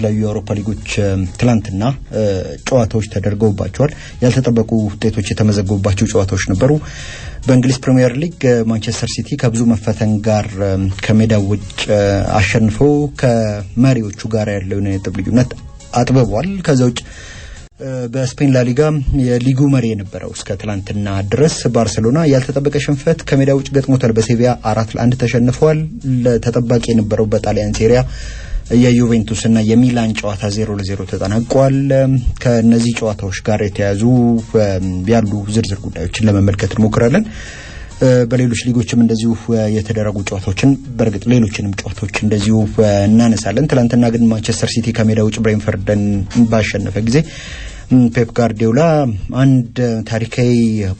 የተለያዩ የአውሮፓ ሊጎች ትላንትና ጨዋታዎች ተደርገውባቸዋል። ያልተጠበቁ ውጤቶች የተመዘገቡባቸው ጨዋታዎች ነበሩ። በእንግሊዝ ፕሪሚየር ሊግ ማንቸስተር ሲቲ ከብዙ መፈተን ጋር ከሜዳው ውጭ አሸንፎ ከመሪዎቹ ጋር ያለውን የነጥብ ልዩነት አጥብቧል። ከዛው በስፔን ላሊጋ የሊጉ መሪ የነበረው እስከ ትላንትና ድረስ ባርሴሎና ያልተጠበቀ ሽንፈት ከሜዳው ውጭ ገጥሞታል። በሴቪያ 4-1 ተሸንፈዋል። ለተጠባቂ የነበረው በጣሊያን ሴሪያ የዩቬንቱስ እና የሚላን ጨዋታ 0-0 ተጠናቋል። ከነዚህ ጨዋታዎች ጋር የተያዙ ያሉ ዝርዝር ጉዳዮችን ለመመልከት እንሞክራለን። በሌሎች ሊጎችም እንደዚሁ የተደረጉ ጨዋታዎችን በርግጥ ሌሎችንም ጨዋታዎች እንደዚሁ እናነሳለን። ትላንትና ግን ማንቸስተር ሲቲ ከሜዳው ውጭ ብሬንትፎርድን ባሸነፈ ጊዜ ፔፕ ጋርዲዮላ አንድ ታሪካዊ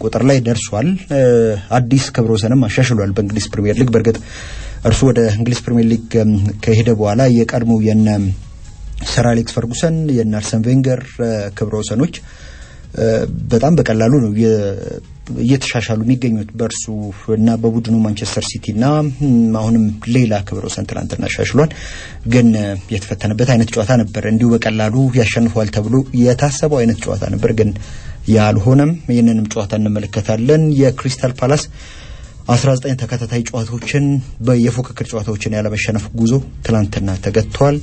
ቁጥር ላይ ደርሷል። አዲስ ክብረ ወሰንም አሻሽሏል በእንግሊዝ ፕሪሚየር ሊግ። በርግጥ እርሱ ወደ እንግሊዝ ፕሪሚየር ሊግ ከሄደ በኋላ የቀድሞው የነ ሰር አሌክስ ፈርጉሰን የነ አርሰን ቬንገር ክብረ ወሰኖች በጣም በቀላሉ ነው እየተሻሻሉ የሚገኙት በእርሱ እና በቡድኑ ማንቸስተር ሲቲ እና አሁንም ሌላ ክብረ ወሰን ትላንትና አሻሽሏል። ግን የተፈተነበት አይነት ጨዋታ ነበር። እንዲሁ በቀላሉ ያሸንፈዋል ተብሎ የታሰበው አይነት ጨዋታ ነበር፣ ግን ያልሆነም። ይህንንም ጨዋታ እንመለከታለን። የክሪስታል ፓላስ 19 ተከታታይ ጨዋታዎችን የፉክክር ጨዋታዎችን ያለመሸነፍ ጉዞ ትላንትና ተገቷል።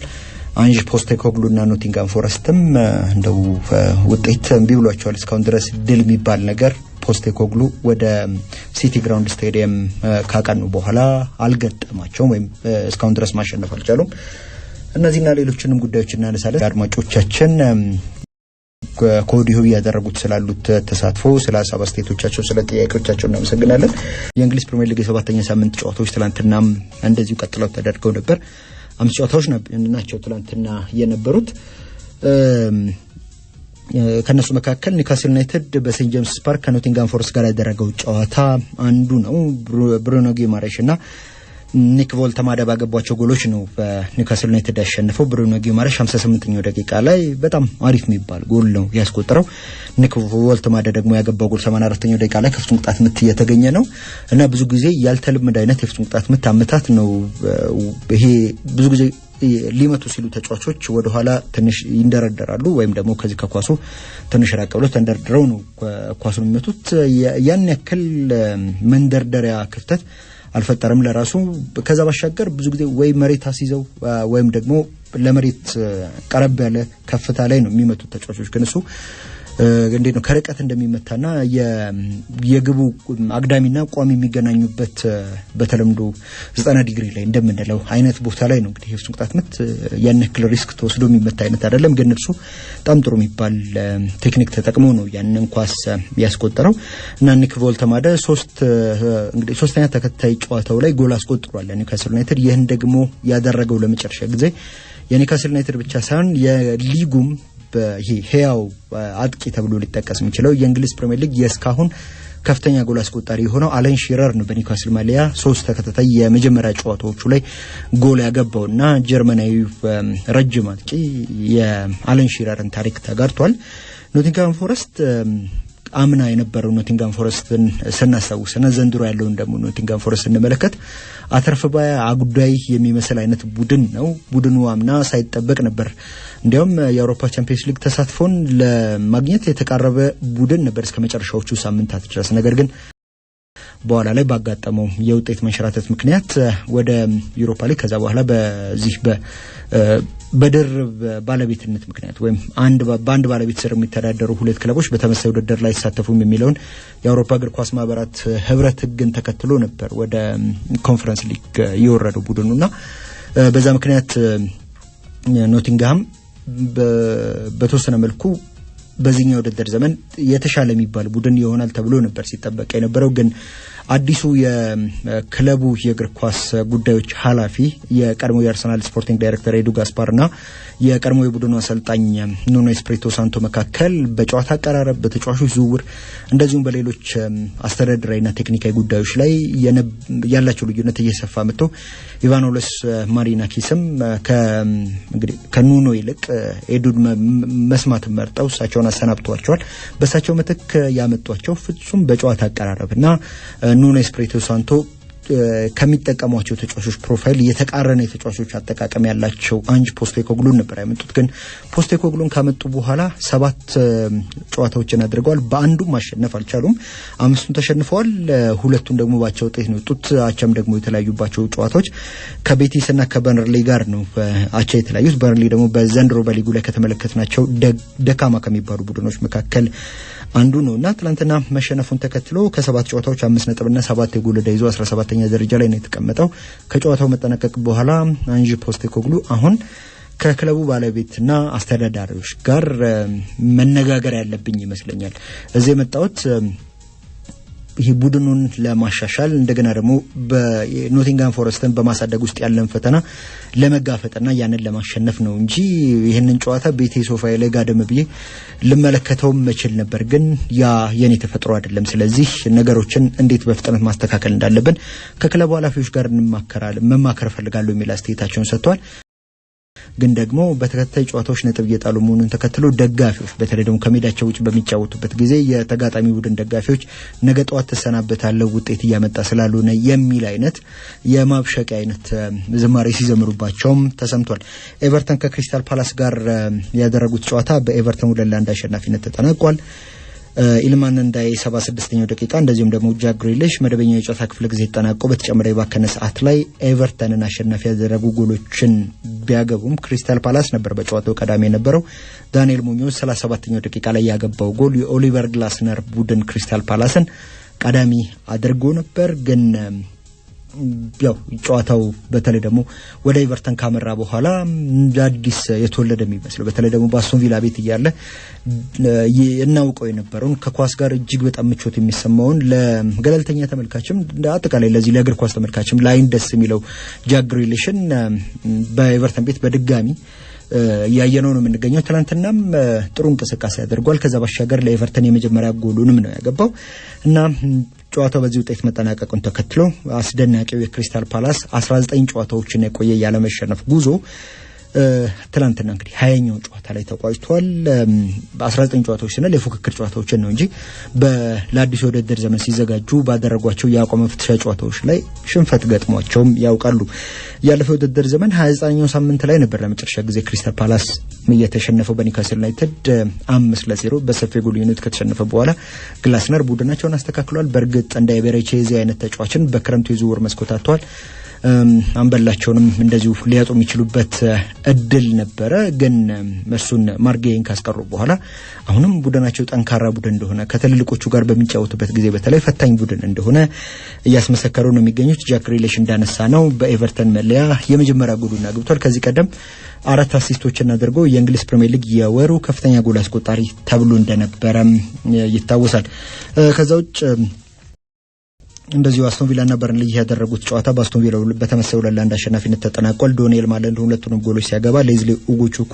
አንጅ ፖስቴኮግሉና ኖቲንጋም ፎረስትም እንደው ውጤት እምቢ ብሏቸዋል። እስካሁን ድረስ ድል የሚባል ነገር ፖስቴኮግሉ ወደ ሲቲ ግራውንድ ስታዲየም ካቀኑ በኋላ አልገጠማቸውም ወይም እስካሁን ድረስ ማሸነፍ አልቻሉም። እነዚህና ሌሎችንም ጉዳዮች እናነሳለን። አድማጮቻችን ከወዲሁ ያደረጉት ስላሉት ተሳትፎ ስለ ሀሳብ አስተያየቶቻቸው ስለ ጥያቄዎቻቸው እናመሰግናለን። የእንግሊዝ ፕሪሚየር ሊግ የሰባተኛ ሳምንት ጨዋታዎች ትላንትናም እንደዚሁ ቀጥለው ተደርገው ነበር። 5 ጨዋታዎች ናቸው ትላንትና የነበሩት። ከነሱ መካከል ኒውካስል ዩናይትድ በሴንት ጄምስ ፓርክ ከኖቲንጋም ፎረስት ጋር ያደረገው ጨዋታ አንዱ ነው። ብሩኖ ጊማሬሽ እና ኒክ ቮልተማዳ ባገቧቸው ጎሎች ነው በኒውካስል ዩናይትድ ያሸነፈው። ብሩኖ ጊማሬሽ 58ኛው ደቂቃ ላይ በጣም አሪፍ የሚባል ጎል ነው ያስቆጠረው። ኒክ ቮልተማዳ ደግሞ ያገባው ጎል 84ኛው ደቂቃ ላይ ከፍጹም ቅጣት ምት የተገኘ ነው እና ብዙ ጊዜ ያልተለመደ አይነት የፍጹም ቅጣት ምት አመታት ነው። ይሄ ብዙ ጊዜ ሊመቱ ሲሉ ተጫዋቾች ወደ ኋላ ትንሽ ይንደረደራሉ ወይም ደግሞ ከዚህ ከኳሱ ትንሽ ራቅ ብለው ተንደርድረው ነው ኳሱን የሚመቱት። ያን ያክል መንደርደሪያ ክፍተት አልፈጠረም ለራሱ። ከዛ ባሻገር ብዙ ጊዜ ወይ መሬት አስይዘው ወይም ደግሞ ለመሬት ቀረብ ያለ ከፍታ ላይ ነው የሚመቱት ተጫዋቾች። ግን እሱ እንዴት ነው ከርቀት እንደሚመታና የግቡ አግዳሚና ቋሚ የሚገናኙበት በተለምዶ 90 ዲግሪ ላይ እንደምንለው አይነት ቦታ ላይ ነው እንግዲህ የፍጹም ቅጣት ምት ያን ያክል ሪስክ ተወስዶ የሚመታ አይነት አይደለም። ግን እርሱ በጣም ጥሩ የሚባል ቴክኒክ ተጠቅሞ ነው ያንን ኳስ ያስቆጠረው እና ኒክ ቮልተማዳ እንግዲህ ሶስተኛ ተከታታይ ጨዋታው ላይ ጎል አስቆጥሯል ኒውካስል ዩናይትድ። ይህን ደግሞ ያደረገው ለመጨረሻ ጊዜ የኒውካስል ዩናይትድ ብቻ ሳይሆን የሊጉም ይሄ ሄያው አጥቂ ተብሎ ሊጠቀስ የሚችለው የእንግሊዝ ፕሪሚየር ሊግ የስካሁን ከፍተኛ ጎል አስቆጣሪ የሆነው አለን ሺረር ነው። በኒውካስል ማሊያ 3 ተከታታይ የመጀመሪያ ጨዋታዎቹ ላይ ጎል ያገባውና ጀርመናዊ ረጅም አጥቂ የአለን ሺረርን ታሪክ ተጋርቷል። ኖቲንጋም ፎረስት አምና የነበረው ኖቲንጋም ፎረስትን ስናስታውስና ዘንድሮ ያለውን ደግሞ ኖቲንጋም ፎረስት እንመለከት አተርፍባይ አጉዳይ የሚመስል አይነት ቡድን ነው። ቡድኑ አምና ሳይጠበቅ ነበር እንዲያውም የአውሮፓ ቻምፒየንስ ሊግ ተሳትፎን ለማግኘት የተቃረበ ቡድን ነበር እስከ መጨረሻዎቹ ሳምንታት ድረስ። ነገር ግን በኋላ ላይ ባጋጠመው የውጤት መንሸራተት ምክንያት ወደ ዩሮፓ ሊግ ከዛ በኋላ በዚህ በድርብ ባለቤትነት ምክንያት ወይም በአንድ ባለቤት ስር የሚተዳደሩ ሁለት ክለቦች በተመሳሳይ ውድድር ላይ ይሳተፉም የሚለውን የአውሮፓ እግር ኳስ ማህበራት ህብረት ህግን ተከትሎ ነበር ወደ ኮንፈረንስ ሊግ የወረደው ቡድኑና በዛ ምክንያት ኖቲንግሃም በተወሰነ መልኩ በዚህኛው ውድድር ዘመን የተሻለ የሚባል ቡድን ይሆናል ተብሎ ነበር ሲጠበቅ የነበረው። ግን አዲሱ የክለቡ የእግር ኳስ ጉዳዮች ኃላፊ የቀድሞ የአርሰናል ስፖርቲንግ ዳይሬክተር ኤዱ ጋስፓርና የቀድሞ የቡድኑ አሰልጣኝ ኑኖ ኤስፕሪቶ ሳንቶ መካከል በጨዋታ አቀራረብ፣ በተጫዋቾች ዝውውር እንደዚሁም በሌሎች አስተዳደራዊና ቴክኒካዊ ጉዳዮች ላይ ያላቸው ልዩነት እየሰፋ መጥቶ ኢቫኖሎስ ማሪናኪስም እንግዲህ ከኑኖ ይልቅ ኤዱን መስማት መርጠው እሳቸውን አሰናብቷቸዋል። በእሳቸው ምትክ ያመጧቸው ፍጹም በጨዋታ አቀራረብና ኑኖ ኤስፕሪቶ ሳንቶ ከሚጠቀሟቸው ተጫዋቾች ፕሮፋይል የተቃረነ የተጫዋቾች አጠቃቀም ያላቸው አንጅ ፖስቴኮግሉን ነበር ያመጡት። ግን ፖስቴኮግሉን ካመጡ በኋላ 7 ጨዋታዎችን አድርገዋል። በአንዱም ማሸነፍ አልቻሉም። 5ቱን ተሸንፈዋል። 2ቱን ደግሞ ባቻ ውጤት ነው የወጡት። አቻም ደግሞ የተለያዩባቸው ጨዋታዎች ከቤቲስ እና ከበርንሊ ጋር ነው አቻ የተለያዩት። በርንሊ ደግሞ በዘንድሮ በሊጉ ላይ ከተመለከትናቸው ደካማ ከሚባሉ ቡድኖች መካከል አንዱ ነውና ትላንትና መሸነፉን ተከትሎ ከ7 ጨዋታዎች 5 ነጥብና 7 የጎል ዕዳ ይዞ 17ኛ ደረጃ ላይ ነው የተቀመጠው። ከጨዋታው መጠናቀቅ በኋላ አንጅ ፖስቴኮግሉ አሁን ከክለቡ ባለቤትና አስተዳዳሪዎች ጋር መነጋገር ያለብኝ ይመስለኛል። እዚህ የመጣሁት ይሄ ቡድኑን ለማሻሻል እንደገና ደግሞ በኖቲንጋም ፎረስትን በማሳደግ ውስጥ ያለን ፈተና ለመጋፈጥና ያንን ለማሸነፍ ነው እንጂ ይሄንን ጨዋታ ቤቴ ሶፋዬ ላይ ጋደም ብዬ ልመለከተው መችል ነበር። ግን ያ የኔ ተፈጥሮ አይደለም። ስለዚህ ነገሮችን እንዴት በፍጥነት ማስተካከል እንዳለብን ከክለቡ ኃላፊዎች ጋር መማከር ፈልጋለሁ የሚል አስተያየታቸውን ሰጥተዋል። ግን ደግሞ በተከታታይ ጨዋታዎች ነጥብ እየጣሉ መሆኑን ተከትሎ ደጋፊዎች በተለይ ደግሞ ከሜዳቸው ውጭ በሚጫወቱበት ጊዜ የተጋጣሚ ቡድን ደጋፊዎች ነገ ጠዋት ተሰናበታለው ውጤት እያመጣ ስላልሆነ የሚል አይነት የማብሸቂያ አይነት ዝማሬ ሲዘምሩባቸውም ተሰምቷል። ኤቨርተን ከክሪስታል ፓላስ ጋር ያደረጉት ጨዋታ በኤቨርተን 2-1 አሸናፊነት ተጠናቋል። ኢልማን እንዳይ 76ኛው ደቂቃ እንደዚሁም ደግሞ ጃክ ግሪሊሽ መደበኛው የጨዋታ ክፍለ ጊዜ ተጠናቆ በተጨማሪ ባከነ ሰዓት ላይ ኤቨርተንን አሸናፊ ያደረጉ ጎሎችን ቢያገቡም ክሪስታል ፓላስ ነበር በጨዋታው ቀዳሚ የነበረው። ዳንኤል ሙኞስ 37ኛው ደቂቃ ላይ ያገባው ጎል የኦሊቨር ግላስነር ቡድን ክሪስታል ፓላስን ቀዳሚ አድርጎ ነበር። ግን ያው ጨዋታው በተለይ ደግሞ ወደ ኤቨርተን ካመራ በኋላ አዲስ የተወለደ የሚመስለው በተለይ ደግሞ በአስቶን ቪላ ቤት እያለ እናውቀው የነበረውን ከኳስ ጋር እጅግ በጣም ምቾት የሚሰማውን ለገለልተኛ ተመልካችም አጠቃላይ ለዚህ ለእግር ኳስ ተመልካችም ላይን ደስ የሚለው ጃክ ግሪሊሽን በኤቨርተን ቤት በድጋሚ ያየነው ነው የምንገኘው። ትናንትናም ጥሩ እንቅስቃሴ ያደርጓል። ከዛ ባሻገር ለኤቨርተን የመጀመሪያ ጎሉንም ነው ያገባው እና ጨዋታው በዚህ ውጤት መጠናቀቁን ተከትሎ አስደናቂው የክሪስታል ፓላስ 19 ጨዋታዎችን የቆየ ያለ መሸነፍ ጉዞ ትላንትና እንግዲህ 20ኛው ጨዋታ ላይ ተቋጭቷል። በ19 ጨዋታዎች እና ለፉክክር ጨዋታዎችን ነው እንጂ ለአዲስ ውድድር ዘመን ሲዘጋጁ ባደረጓቸው የአቋም መፍተሻ ጨዋታዎች ላይ ሽንፈት ገጥሟቸውም ያውቃሉ። ያለፈው ውድድር ዘመን 29ኛው ሳምንት ላይ ነበር ለመጨረሻ ጊዜ ክሪስታል ፓላስ የተሸነፈው በኒውካስል ዩናይትድ 5-0 በሰፊ ጎል ልዩነት ከተሸነፈ በኋላ ግላስነር ቡድናቸውን አስተካክሏል። በእርግጥ እንደ ኤቤሬቺዜ አይነት ተጫዋችን በክረምቱ የዝውውር መስኮት አጥተዋል። አንበላቸውንም እንደዚሁ ሊያጡ የሚችሉበት እድል ነበረ። ግን እርሱን ማርጌይን ካስቀሩ በኋላ አሁንም ቡድናቸው ጠንካራ ቡድን እንደሆነ ከትልልቆቹ ጋር በሚጫወቱበት ጊዜ በተለይ ፈታኝ ቡድን እንደሆነ እያስመሰከሩ ነው የሚገኙት። ጃክ ግሪሊሽ እንዳነሳ ነው በኤቨርተን መለያ የመጀመሪያ ጎሉን አግብቷል። ከዚህ ቀደም 4 አሲስቶችን አድርጎ የእንግሊዝ ፕሪሚየር ሊግ የወሩ ከፍተኛ ጎል አስቆጣሪ ተብሎ እንደነበረም ይታወሳል። ከዛ ውጭ እንደዚሁ አስቶን ቪላ እና በርንሊ ያደረጉት ጨዋታ በአስቶን ቪላ በተመሳሳይ 2-1 አሸናፊነት ተጠናቋል። ዶኒኤል ማለንድ ሁለቱንም ጎሎች ሲያገባ ሌዝሊ ኡጎቹኩ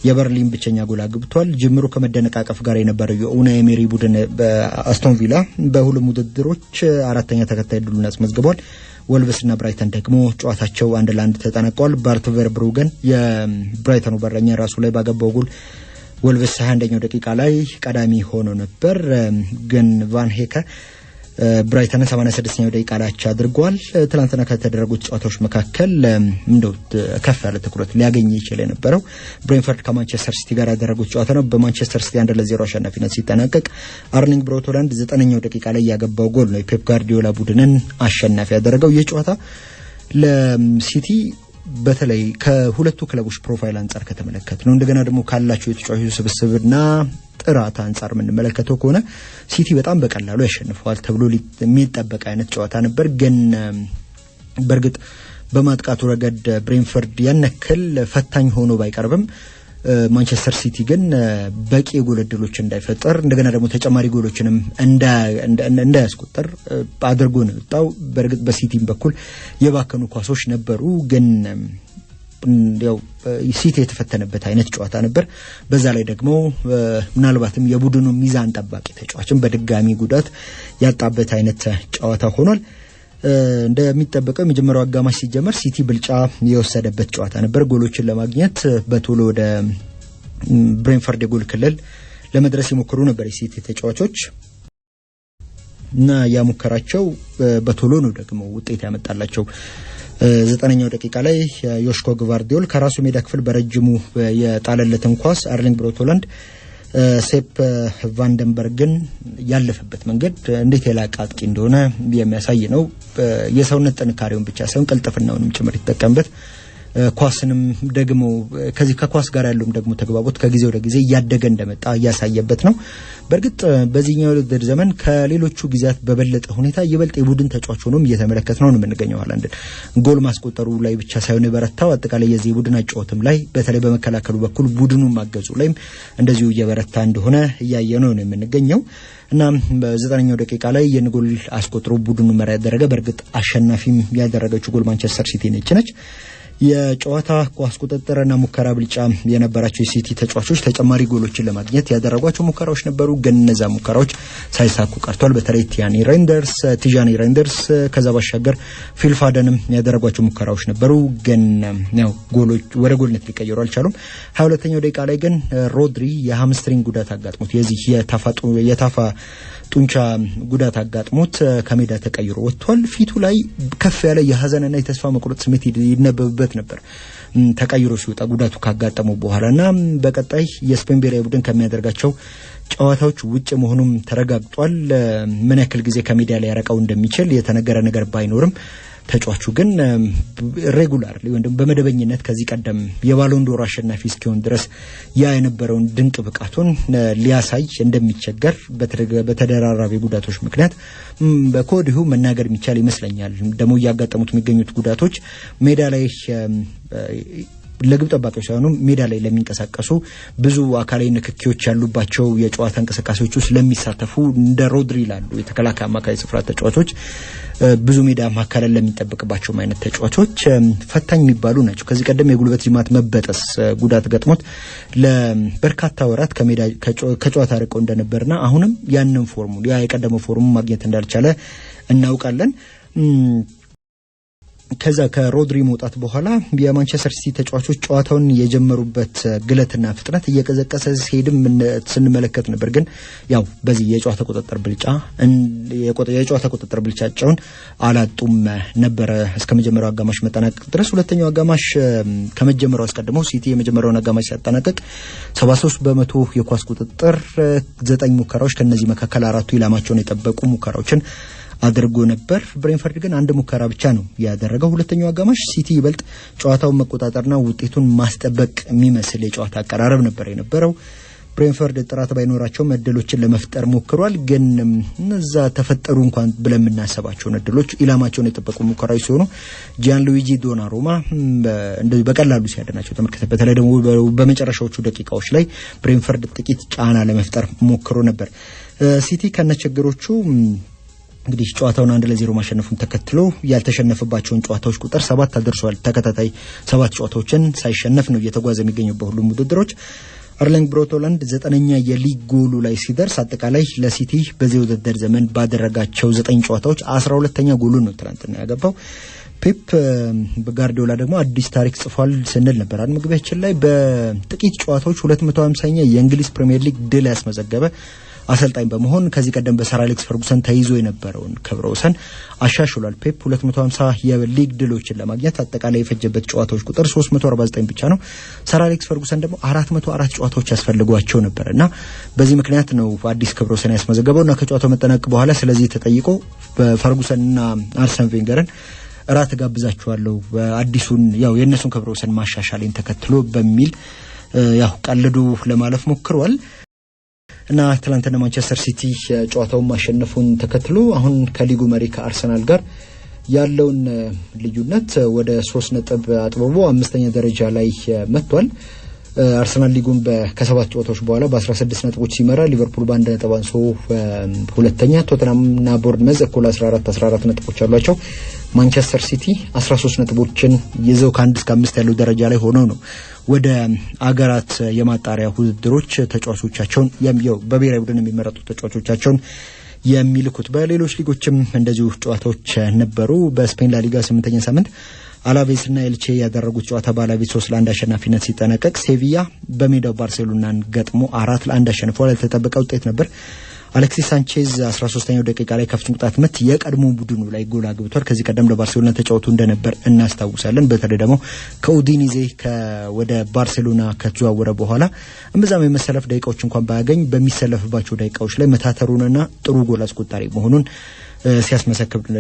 የበርሊን ብቸኛ ጎል አግብቷል። ጅምሩ ከመደነቃቀፍ ጋር የነበረው የኡናይ ኤሜሪ ቡድን በአስቶን ቪላ በሁሉም ውድድሮች 4ኛ ተከታይ ድሉን አስመዝግቧል። ወልቭስና ብራይተን ደግሞ ጨዋታቸው 1-1 ተጠናቋል። ባርት ቨርብሩገን የብራይተኑ በረኛ ራሱ ላይ ባገባው ጎል ወልቭስ 21ኛው ደቂቃ ላይ ቀዳሚ ሆኖ ነበር። ግን ቫን ሄከ ብራይተን 86ኛው ደቂቃ ላይ አድርጓል። ትላንትና ከተደረጉት ጨዋታዎች መካከል እንደው ከፍ ያለ ትኩረት ሊያገኝ ይችላል የነበረው ብሬንፎርድ ከማንቸስተር ሲቲ ጋር ያደረጉት ጨዋታ ነው። በማንቸስተር ሲቲ 1-0 አሸናፊነት ሲጠናቀቅ አርሊንግ ብራውት ሃላንድ 9ኛው ደቂቃ ላይ ያገባው ጎል ነው የፔፕ ጋርዲዮላ ቡድንን አሸናፊ ያደረገው። ይህ ጨዋታ ለሲቲ በተለይ ከሁለቱ ክለቦች ፕሮፋይል አንፃር ከተመለከት ነው እንደገና ደግሞ ካላቸው የተጫዋቾች ስብስብና ጥራት አንፃር የምንመለከተው ከሆነ ሲቲ በጣም በቀላሉ ያሸንፈዋል ተብሎ የሚጠበቅ አይነት ጨዋታ ነበር። ግን በእርግጥ በማጥቃቱ ረገድ ብሬንፎርድ ያነከል ፈታኝ ሆኖ ባይቀርብም ማንቸስተር ሲቲ ግን በቂ ጎል ዕድሎች እንዳይፈጠር እንደገና ደግሞ ተጨማሪ ጎሎችንም እንዳያስቆጥር አድርጎ ነው የወጣው። በእርግጥ በሲቲም በኩል የባከኑ ኳሶች ነበሩ። ግን ያው ሲቲ የተፈተነበት አይነት ጨዋታ ነበር። በዛ ላይ ደግሞ ምናልባትም የቡድኑ ሚዛን ጠባቂ ተጫዋችን በድጋሚ ጉዳት ያጣበት አይነት ጨዋታ ሆኗል። እንደሚጠበቀው የመጀመሪያው አጋማሽ ሲጀመር ሲቲ ብልጫ የወሰደበት ጨዋታ ነበር። ጎሎችን ለማግኘት በቶሎ ወደ ብሬንፎርድ የጎል ክልል ለመድረስ ይሞክሩ ነበር የሲቲ ተጫዋቾች። እና ያ ሙከራቸው በቶሎ ነው ደግሞ ውጤት ያመጣላቸው። 9ኛው ደቂቃ ላይ ዮሽኮ ግቫርዲዮል ከራሱ ሜዳ ክፍል በረጅሙ የጣለለትን ኳስ አርሊንግ ብራውት ሃላንድ ሴፕ ቫንደንበርግን ያለፈበት መንገድ እንዴት የላቀ አጥቂ እንደሆነ የሚያሳይ ነው። የሰውነት ጥንካሬውን ብቻ ሳይሆን ቅልጥፍናውንም ጭምር ይተቀምበት ኳስንም ደግሞ ከዚህ ከኳስ ጋር ያለውም ደግሞ ተግባቦት ከጊዜ ወደ ጊዜ እያደገ እንደመጣ ያሳየበት ነው። በርግጥ በዚህኛው ውድድር ዘመን ከሌሎቹ ጊዜያት በበለጠ ሁኔታ ይበልጥ የቡድን ተጫዋች ሆኖም እየተመለከትነው ነው የምንገኘው። ሃላንድ ጎል ማስቆጠሩ ላይ ብቻ ሳይሆን የበረታው አጠቃላይ የዚህ ቡድን አጫወትም ላይ በተለይ በመከላከሉ በኩል ቡድኑን ማገዙ ላይም እንደዚሁ እየበረታ እንደሆነ እያየነው ነው የምንገኘው እና በ9ኛው ደቂቃ ላይ የጎል አስቆጥሮ ቡድኑ መሪ ያደረገ በርግጥ አሸናፊም ያደረገችው ጎል ማንቸስተር ሲቲ ነች። የጨዋታ ኳስ ቁጥጥርና ሙከራ ብልጫ የነበራቸው የሲቲ ተጫዋቾች ተጨማሪ ጎሎችን ለማግኘት ያደረጓቸው ሙከራዎች ነበሩ፣ ግን እነዛ ሙከራዎች ሳይሳኩ ቀርቷል። በተለይ ቲጃኒ ሬንደርስ ከዛ ባሻገር ፊል ፎደንም ያደረጓቸው ሙከራዎች ነበሩ፣ ግን ያው ጎሎች ወደ ጎልነት ሊቀየሩ አልቻሉም። 22ኛው ደቂቃ ላይ ግን ሮድሪ የሃምስትሪንግ ጉዳት አጋጥሞት የዚህ የታፋ ጡንቻ ጉዳት አጋጥሞት ከሜዳ ተቀይሮ ወጥቷል። ፊቱ ላይ ከፍ ያለ የሐዘንና የተስፋ መቁረጥ ስሜት ይነበብበት ነበር ተቀይሮ ሲወጣ ጉዳቱ ካጋጠመው በኋላና በቀጣይ የስፔን ብሔራዊ ቡድን ከሚያደርጋቸው ጨዋታዎች ውጭ መሆኑም ተረጋግጧል። ምን ያክል ጊዜ ከሜዳ ላይ ያረቀው እንደሚችል የተነገረ ነገር ባይኖርም ተጫዋቹ ግን ሬጉላር ወይም በመደበኝነት ከዚህ ቀደም የባሎን ዶር አሸናፊ እስኪሆን ድረስ ያ የነበረውን ድንቅ ብቃቱን ሊያሳይ እንደሚቸገር በተደራራቢ ጉዳቶች ምክንያት በኮዲሁ መናገር የሚቻል ይመስለኛል። ደግሞ ያጋጠሙት የሚገኙት ጉዳቶች ሜዳ ላይ ለግብ ጠባቂዎች ሳይሆኑ ሜዳ ላይ ለሚንቀሳቀሱ ብዙ አካላዊ ንክኪዎች ያሉባቸው የጨዋታ እንቅስቃሴዎች ውስጥ ለሚሳተፉ እንደ ሮድሪ ላሉ የተከላካይ አማካይ ስፍራ ተጫዋቾች ብዙ ሜዳ ማካለል ለሚጠበቅባቸው አይነት ተጫዋቾች ፈታኝ የሚባሉ ናቸው። ከዚህ ቀደም የጉልበት ጅማት መበጠስ ጉዳት ገጥሞት ለበርካታ ወራት ከሜዳ ከጨዋታ ርቀው እንደነበርና አሁንም ያንን ፎርሙን የቀደመው ፎርሙን ማግኘት እንዳልቻለ እናውቃለን። ከዛ ከሮድሪ መውጣት በኋላ የማንቸስተር ሲቲ ተጫዋቾች ጨዋታውን የጀመሩበት ግለትና ፍጥነት እየቀዘቀዘ ሲሄድም ስንመለከት ነበር። ግን ያው በዚህ የጨዋታ ቁጥጥር ብልጫቸውን አላጡም ነበር እስከ መጀመሪያው አጋማሽ መጠናቀቅ ድረስ። ሁለተኛው አጋማሽ ከመጀመሪያው አስቀድሞ ሲቲ የመጀመሪያውን አጋማሽ ሲያጠናቀቅ 73% የኳስ ቁጥጥር 9 ሙከራዎች ከነዚህ መካከል 4ቱ ኢላማቸውን የጠበቁ ሙከራዎችን አድርጎ ነበር። ብሬንፈርድ ግን አንድ ሙከራ ብቻ ነው ያደረገው። ሁለተኛው አጋማሽ ሲቲ ይበልጥ ጨዋታውን መቆጣጠርና ውጤቱን ማስጠበቅ የሚመስል የጨዋታ አቀራረብ ነበር የነበረው። ብሬንፈርድ ጥራት ባይኖራቸው እድሎችን ለመፍጠር ሞክሯል፣ ግን እነዛ ተፈጠሩ እንኳን ብለን የምናስባቸው እድሎች ኢላማቸውን የጠበቁ ሙከራዎች ሲሆኑ ጂያንሉዊጂ ዶናሩማ እንደዚህ በቀላሉ ሲያደናቸው ተመልክተን፣ በተለይ ደግሞ በመጨረሻዎቹ ደቂቃዎች ላይ ብሬንፈርድ ጥቂት ጫና ለመፍጠር ሞክሮ ነበር። ሲቲ ከነችግሮቹ እንግዲህ ጨዋታውን 1-0 ማሸነፉን ተከትሎ ያልተሸነፈባቸውን ጨዋታዎች ቁጥር 7 አድርሷል። ተከታታይ 7 ጨዋታዎችን ሳይሸነፍ ነው እየተጓዘ የሚገኘው በሁሉም ውድድሮች። አርሊንግ ብራውት ሃላንድ 9ኛ የሊግ ጎሉ ላይ ሲደርስ አጠቃላይ ለሲቲ በዚህ ውድድር ዘመን ባደረጋቸው 9 ጨዋታዎች 12ኛ ጎሉ ነው ትናንትና ያገባው። ፔፕ ጋርዲዮላ ደግሞ አዲስ ታሪክ ጽፏል ስንል ነበር አይደል መግቢያችን ላይ። በጥቂት ጨዋታዎች 250ኛ የእንግሊዝ ፕሪሚየር ሊግ ድል ያስመዘገበ አሰልጣኝ በመሆን ከዚህ ቀደም በሰር አሌክስ ፈርጉሰን ተይዞ የነበረውን ክብረ ወሰን አሻሽሏል። ፔፕ 250 የሊግ ድሎችን ለማግኘት አጠቃላይ የፈጀበት ጨዋታዎች ቁጥር 349 ብቻ ነው። ሰር አሌክስ ፈርጉሰን ደግሞ 404 ጨዋታዎች ያስፈልጓቸው ነበርና በዚህ ምክንያት ነው አዲስ ክብረ ወሰን ያስመዘገበውና ከጨዋታው መጠናቀቅ በኋላ ስለዚህ ተጠይቆ በፈርጉሰንና አርሰን ቬንገርን እራት ጋብዛቸዋለሁ አዲሱን ያው የነሱን ክብረ ወሰን ማሻሻልን ተከትሎ በሚል ያው ቀልዱ ለማለፍ ሞክሯል። እና ትላንትና ማንቸስተር ሲቲ ጨዋታውን ማሸነፉን ተከትሎ አሁን ከሊጉ መሪ ከአርሰናል ጋር ያለውን ልዩነት ወደ 3 ነጥብ አጥብቦ 5ኛ ደረጃ ላይ መጥቷል። አርሰናል ሊጉን ከ7 ጨዋታዎች በኋላ በ16 ነጥቦች ሲመራ፣ ሊቨርፑል በ1 ነጥብ አንሶ ሁለተኛ፣ ቶተንሃምና ቦርንመዝ እኩል 14 ነጥቦች አሏቸው። ማንቸስተር ሲቲ 13 ነጥቦችን ይዘው ከ1 እስከ 5 ያለው ደረጃ ላይ ሆነው ነው ወደ አገራት የማጣሪያ ውድድሮች ተጫዋቾቻቸውን በብሔራዊ ቡድን የሚመረጡ ተጫዋቾቻቸውን የሚልኩት። በሌሎች ሊጎችም እንደዚሁ ጨዋታዎች ነበሩ። በስፔን ላሊጋ 8ኛ ሳምንት አላቬስና ኤልቼ ያደረጉት ጨዋታ በአላቬስ 3-1 አሸናፊነት ሲጠናቀቅ፣ ሴቪያ በሜዳው ባርሴሎናን ገጥሞ 4-1 አሸንፏል። ያልተጠበቀ ውጤት ነበር። አሌክሲስ ሳንቼዝ 13ኛው ደቂቃ ላይ ከፍጹም ቅጣት ምት የቀድሞ ቡድኑ ላይ ጎል አግብቷል። ከዚህ ቀደም ለባርሴሎና ተጫውቶ እንደነበር እናስታውሳለን። በተለይ ደግሞ ከኡዲኒዜ ወደ ባርሴሎና ከተዘዋወረ በኋላ እምብዛም የመሰለፍ ደቂቃዎች እንኳን ባያገኝ በሚሰለፍባቸው ደቂቃዎች ላይ መታተሩንና ጥሩ ጎል አስቆጣሪ መሆኑን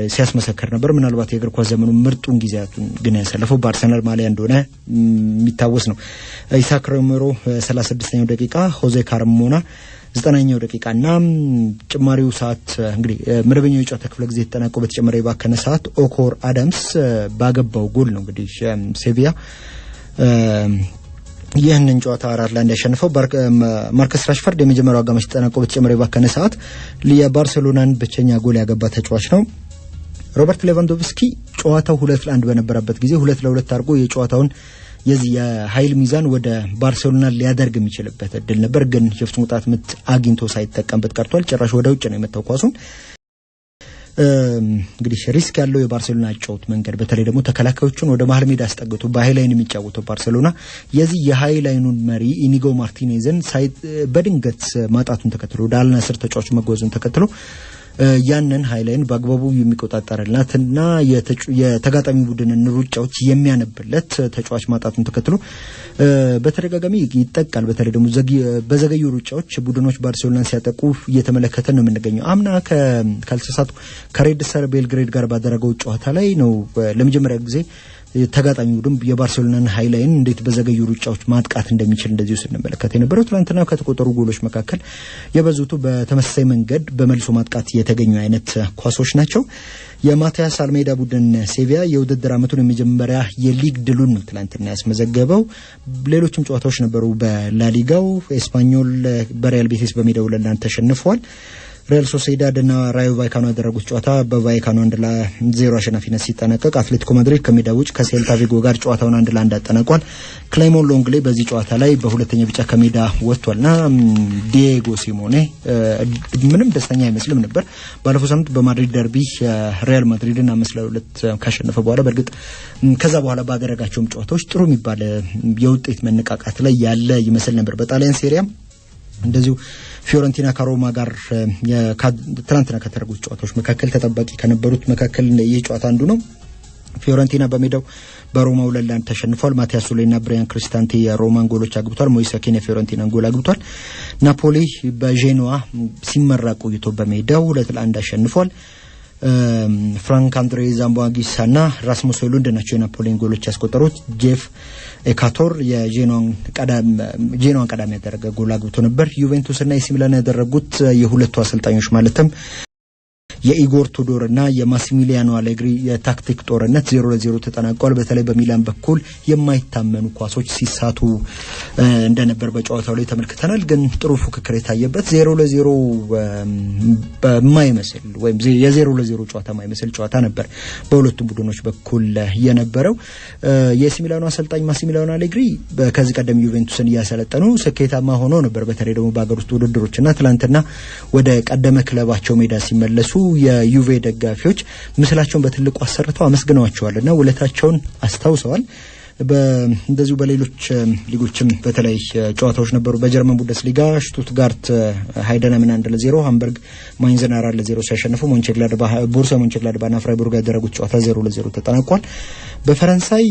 ሲያስመሰክር ነበር። ምናልባት የእግር ኳስ ዘመኑ ምርጡን ጊዜያቱን ግን ያሳለፈው በአርሰናል ማሊያ እንደሆነ የሚታወስ ነው። ኢሳክ ሮሜሮ 36ኛው ደቂቃ፣ ሆዜ ካርሞና 90ኛው ደቂቃና ጭማሪው ሰዓት እንግዲህ መደበኛው የጨዋታ ክፍለ ጊዜ ተጠናቆ በተጨማሪ ባከነ ሰዓት ኦኮር አዳምስ ባገባው ጎል ነው እንግዲህ ሴቪያ ይህንን ጨዋታ 4-1 ያሸነፈው። ማርከስ ራሽፎርድ የመጀመሪያው አጋማሽ ተጠናቆ በተጨማሪ ባከነ ሰዓት የባርሴሎናን ብቸኛ ጎል ያገባ ተጫዋች ነው። ሮበርት ሌቫንዶቭስኪ ጨዋታው 2-1 በነበረበት ጊዜ 2-2 አድርጎ የጨዋታውን የዚህ የኃይል ሚዛን ወደ ባርሴሎና ሊያደርግ የሚችልበት እድል ነበር፣ ግን የፍጹም ቅጣት ምት አግኝቶ ሳይጠቀምበት ቀርቷል። ጭራሽ ወደ ውጭ ነው የመታው ኳሱን። እንግዲህ ሪስክ ያለው የባርሴሎና ጨዋታ መንገድ በተለይ ደግሞ ተከላካዮቹን ወደ መሃል ሜዳ አስጠግቶ በሃይላይን የሚጫወተው ባርሴሎና የዚህ የሃይላይኑን መሪ ኢኒጎ ማርቲኔዝን በድንገት ማጣቱን ተከትሎ ወደ አልናስር ተጫዋች መጓዙን ተከትሎ ያንን ሃይላይን በአግባቡ የሚቆጣጠርላትና የተጋጣሚ ቡድንን ሩጫዎች የሚያነብለት ተጫዋች ማጣቱን ተከትሎ በተደጋጋሚ ይጠቃል። በተለይ ደግሞ በዘገዩ ሩጫዎች ቡድኖች ባርሴሎናን ሲያጠቁ እየተመለከተን ነው የምንገኘው። አምና ካልተሳሳቱ ከሬድ ስታር ቤልግሬድ ጋር ባደረገው ጨዋታ ላይ ነው ለመጀመሪያ ጊዜ ተጋጣሚ ቡድን የባርሴሎናን ሃይላይን እንዴት በዘገዩ ሩጫዎች ማጥቃት እንደሚችል እንደዚሁ ስንመለከት የነበረው። ትናንትና ከተቆጠሩ ጎሎች መካከል የበዙቱ በተመሳሳይ መንገድ በመልሶ ማጥቃት የተገኙ አይነት ኳሶች ናቸው። የማቲያስ አልሜዳ ቡድን ሴቪያ የውድድር ዓመቱን የመጀመሪያ የሊግ ድሉን ነው ትናንትና ያስመዘገበው። ሌሎችም ጨዋታዎች ነበሩ በላሊጋው። ኤስፓኞል በሪያል ቤቲስ በሜዳው ለላን ተሸንፈዋል። ሪያል ሶሲዳድ እና ራዮ ቫይካኖ ያደረጉት ጨዋታ በቫይካኖ 1-0 አሸናፊነት ሲጠናቀቅ አትሌቲኮ ማድሪድ ከሜዳ ውጭ ከሴልታ ቪጎ ጋር ጨዋታውን 1-1 አጠናቋል። ክሌሞን ሎንግሌ በዚህ ጨዋታ ላይ በሁለተኛ ቢጫ ከሜዳ ወጥቷልና ዲዬጎ ሲሞኔ ምንም ደስተኛ አይመስልም ነበር። ባለፈው ሳምንት በማድሪድ ደርቢ ሪያል ማድሪድን 5-2 ካሸነፈ በኋላ በእርግጥ ከዛ በኋላ ባደረጋቸውም ጨዋታዎች ጥሩ የሚባል የውጤት መነቃቃት ላይ ያለ ይመስል ነበር። በጣሊያን ሴሪያ እንደዚሁ ፊዮረንቲና ከሮማ ጋር ትናንትና ከተደረጉት ጨዋታዎች መካከል ተጠባቂ ከነበሩት መካከል ይህ ጨዋታ አንዱ ነው። ፊዮረንቲና በሜዳው በሮማ 2-1 ተሸንፏል። ማቲያስ ሱሌና ብሪያን ክሪስታንቴ የሮማን ጎሎች አግብቷል። ሞይሳ ኬን የፊዮረንቲናን ጎል አግብቷል። ናፖሊ በጄኖዋ ሲመራ ቆይቶ በሜዳው 2-1 አሸንፏል። ፍራንክ አንድሬ ዛምባጊሳና ራስሙስ ሆይሉንድ ናቸው የናፖሊን ጎሎች ያስቆጠሩት። ጄፍ ኤካቶር የጄኖዋን ቀዳሚ ያደረገ ጎል አግብቶ ነበር። ዩቬንቱስና ኤሲ ሚላን ያደረጉት የሁለቱ አሰልጣኞች ማለትም የኢጎር ቱዶርና የማሲሚሊያኖ አሌግሪ የታክቲክ ጦርነት 0-0 ተጠናቋል። በተለይ በሚላን በኩል የማይታመኑ ኳሶች ሲሳቱ እንደነበር በጨዋታው ላይ ተመልክተናል። ግን ጥሩ ፉክክር የታየበት 0-0 በማይመስል ወይም የ0-0 ጨዋታ ማይመስል ጨዋታ ነበር በሁለቱም ቡድኖች በኩል የነበረው። የኤሲ ሚላኖ አሰልጣኝ ማሲሚሊያኖ አሌግሪ ከዚህ ቀደም ዩቬንቱስን እያሰለጠኑ ስኬታማ ሆኖ ነበር። በተለይ ደግሞ በአገር ውስጥ ውድድሮችና ትላንትና ወደ ቀደመ ክለባቸው ሜዳ ሲመለሱ የዩቬ ደጋፊዎች ምስላቸውን በትልቁ አሰርተው አመስግነዋቸዋልና ውለታቸውን አስታውሰዋል። እንደዚሁ በሌሎች ሊጎችም በተለይ ጨዋታዎች ነበሩ። በጀርመን ቡንደስሊጋ ሽቱትጋርት ሃይደንሃምን 1-0፣ ሃምበርግ ማይንዝን 4-0 ሲያሸንፉ ቦሩሲያ ሞንቸንግላድባና ፍራይቡርግ ያደረጉት ጨዋታ 0-0 ተጠናቋል። በፈረንሳይ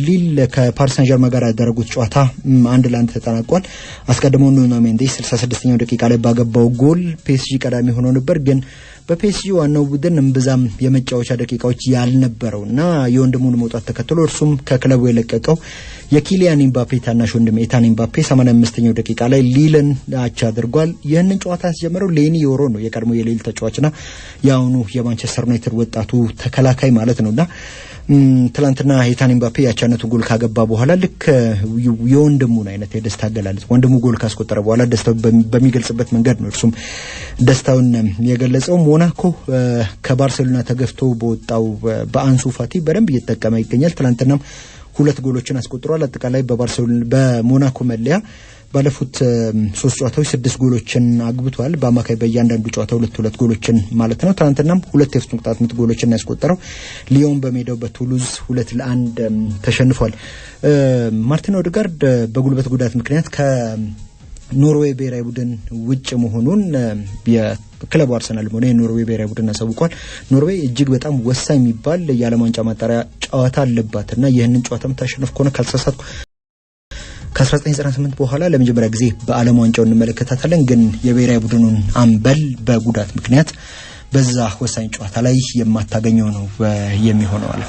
ሊል ከፓሪስ ሳን ዠርማን ጋር ያደረጉት ጨዋታ 1-1 ተጠናቋል። አስቀድሞ ኑኖ ሜንዴስ 66ኛው ደቂቃ ላይ ባገባው ጎል ፒኤስጂ ቀዳሚ ሆኖ ነበር። ግን በፒኤስጂ ዋናው ቡድን እምብዛም የመጫወቻ ደቂቃዎች ያልነበረውና የወንድሙን መውጣት ተከትሎ እርሱም ከክለቡ የለቀቀው የኪሊያን ኢምባፔ ታናሽ ወንድም ኤታን ኢምባፔ 85ኛው ደቂቃ ላይ ሊልን አቻ አድርጓል። ይህንን ጨዋታ ያስጀመረው ሌኒ ዮሮ ነው፣ የቀድሞ የሊል ተጫዋችና የአሁኑ የማንቸስተር ዩናይትድ ወጣቱ ተከላካይ ማለት ነውና ትላንትና ኤታን ኢምባፔ ያቻነቱ ጎል ካገባ በኋላ ልክ የወንድሙን አይነት የደስታ አገላለጽ ወንድሙ ጎል ካስቆጠረ በኋላ ደስታው በሚገልጽበት መንገድ ነው እርሱም ደስታውን የገለጸው። ሞናኮ ከባርሴሎና ተገፍቶ በወጣው በአንሱ ፋቲ በደንብ እየተጠቀመ ይገኛል። ትላንትናም 2 ጎሎችን አስቆጥሯል። አጠቃላይ በሞናኮ መለያ ባለፉት 3 ጨዋታዎች 6 ጎሎችን አግብቷል። በአማካይ በእያንዳንዱ ጨዋታ 2 ጎሎችን ማለት ነው። ትናንትናም 2 የፍጹም ቅጣት ምት ጎሎችን ያስቆጠረው ሊዮን በሜዳው በቱሉዝ 2-1 ተሸንፏል። ማርቲን ኦዴጋርድ በጉልበት ጉዳት ምክንያት ኖርዌይ ብሔራዊ ቡድን ውጭ መሆኑን የክለቡ አርሰናል ሆነ የኖርዌይ ብሔራዊ ቡድን አሳውቋል። ኖርዌይ እጅግ በጣም ወሳኝ የሚባል የዓለም ዋንጫ ማጣሪያ ጨዋታ አለባትና ይህንን ጨዋታም ታሸንፍ ከሆነ ካልተሳሳትኩ ከ1998 በኋላ ለመጀመሪያ ጊዜ በዓለም ዋንጫው እንመለከታታለን። ግን የብሔራዊ ቡድኑን አምበል በጉዳት ምክንያት በዛ ወሳኝ ጨዋታ ላይ የማታገኘው ነው የሚሆነው አለ።